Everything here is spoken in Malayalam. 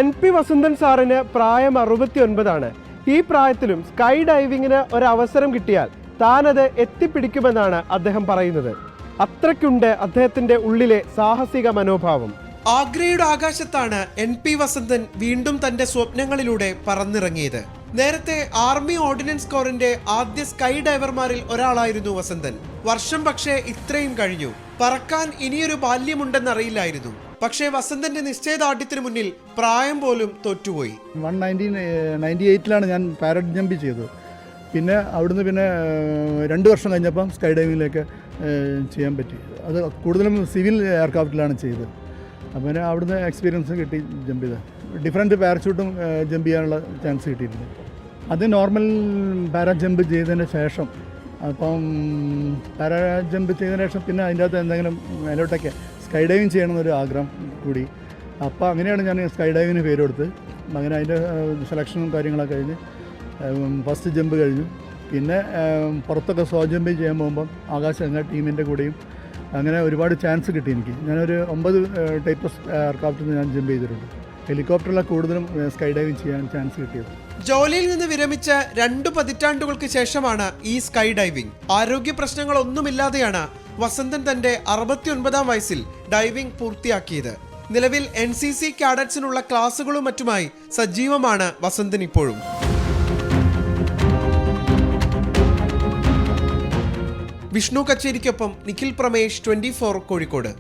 NP വസന്തൻ സാറിന് പ്രായം 69 ഈ പ്രായത്തിലും സ്കൈ ഡൈവിങ്ങിന് ഒരു അവസരം കിട്ടിയാൽ താനത് എത്തിപ്പിടിക്കുമെന്നാണ് അദ്ദേഹം പറയുന്നത്. അത്രയ്ക്കുണ്ട് അദ്ദേഹത്തിന്റെ ഉള്ളിലെ സാഹസിക മനോഭാവം. ആഗ്രയുടെ ആകാശത്താണ് NP വസന്തൻ വീണ്ടും തന്റെ സ്വപ്നങ്ങളിലൂടെ പറന്നിറങ്ങിയത്. നേരത്തെ ആർമി ഓർഡിനൻസ് കോറിന്റെ ആദ്യ സ്കൈ ഡൈവർമാരിൽ ഒരാളായിരുന്നു വസന്തൻ. വർഷം പക്ഷേ ഇത്രയും കഴിഞ്ഞു. പറക്കാൻ ഇനിയൊരു ബാല്യമുണ്ടെന്നറിയില്ലായിരുന്നു. പക്ഷേ വസന്തന്റെ നിശ്ചയദാർഢ്യത്തിന് മുന്നിൽ പ്രായം പോലും തോറ്റുപോയി. 1998 ഞാൻ പാരഡ് ജമ്പ് ചെയ്തത്. പിന്നെ അവിടുന്ന് 2 വർഷം കഴിഞ്ഞപ്പം സ്കൈ ഡൈവിങ്ങിലേക്ക് ചെയ്യാൻ പറ്റി. അത് കൂടുതലും സിവിൽ എയർക്രാഫ്റ്റിലാണ് ചെയ്തത്. അപ്പോൾ അവിടുന്ന് എക്സ്പീരിയൻസ് കിട്ടി ജമ്പ് ചെയ്ത്. ഡിഫറെൻറ്റ് പാരച്യൂട്ടും ജമ്പ് ചെയ്യാനുള്ള ചാൻസ് കിട്ടിയിട്ടുണ്ട്. അത് നോർമൽ പാരാ ജമ്പ് ചെയ്തതിന് ശേഷം, അപ്പം പാരാ ജമ്പ് ചെയ്തതിന് ശേഷം പിന്നെ അതിൻ്റെ അകത്ത് എന്തെങ്കിലും മേലോട്ടൊക്കെ സ്കൈ ഡൈവിങ് ചെയ്യണമെന്നൊരു ആഗ്രഹം കൂടി. അപ്പോൾ അങ്ങനെയാണ് ഞാൻ സ്കൈ ഡൈവിങ്ങിന് പേര് കൊടുത്ത്. അങ്ങനെ അതിൻ്റെ സെലക്ഷനും കാര്യങ്ങളൊക്കെ കഴിഞ്ഞ് ഫസ്റ്റ് ജമ്പ് കഴിഞ്ഞു. പിന്നെ പുറത്തൊക്കെ സോ ജമ്പ് ചെയ്യാൻ പോകുമ്പം ആകാശഗംഗ ടീമിൻ്റെ കൂടെയും അങ്ങനെ ഒരുപാട് ചാൻസ് കിട്ടി എനിക്ക്. ഞാനൊരു 9 ടൈപ്പ് ഓഫ് എയർക്രാഫ്റ്റിൽ നിന്ന് ഞാൻ ജമ്പ് ചെയ്തിട്ടുണ്ട്. ഹെലികോപ്റ്ററിലാണ് കൂടുതലും സ്കൈ ഡൈവിങ് ചെയ്യാൻ ചാൻസ് കിട്ടിയത്. ജോലിയിൽ നിന്ന് വിരമിച്ച 2 പതിറ്റാണ്ടുകൾക്ക് ശേഷമാണ് ഈ സ്കൈ ഡൈവിംഗ്. ആരോഗ്യ പ്രശ്നങ്ങളൊന്നുമില്ലാതെയാണ് വസന്തൻ തന്റെ 69 വയസ്സിൽ ഡൈവിംഗ് പൂർത്തിയാക്കിയത്. നിലവിൽ NCC കാഡറ്റ്സിനുള്ള ക്ലാസുകളും മറ്റുമായി സജീവമാണ് വസന്തൻ ഇപ്പോഴും. വിഷ്ണു കച്ചേരിക്കൊപ്പം നിഖിൽ പ്രമേഷ്, 24 കോഴിക്കോട്.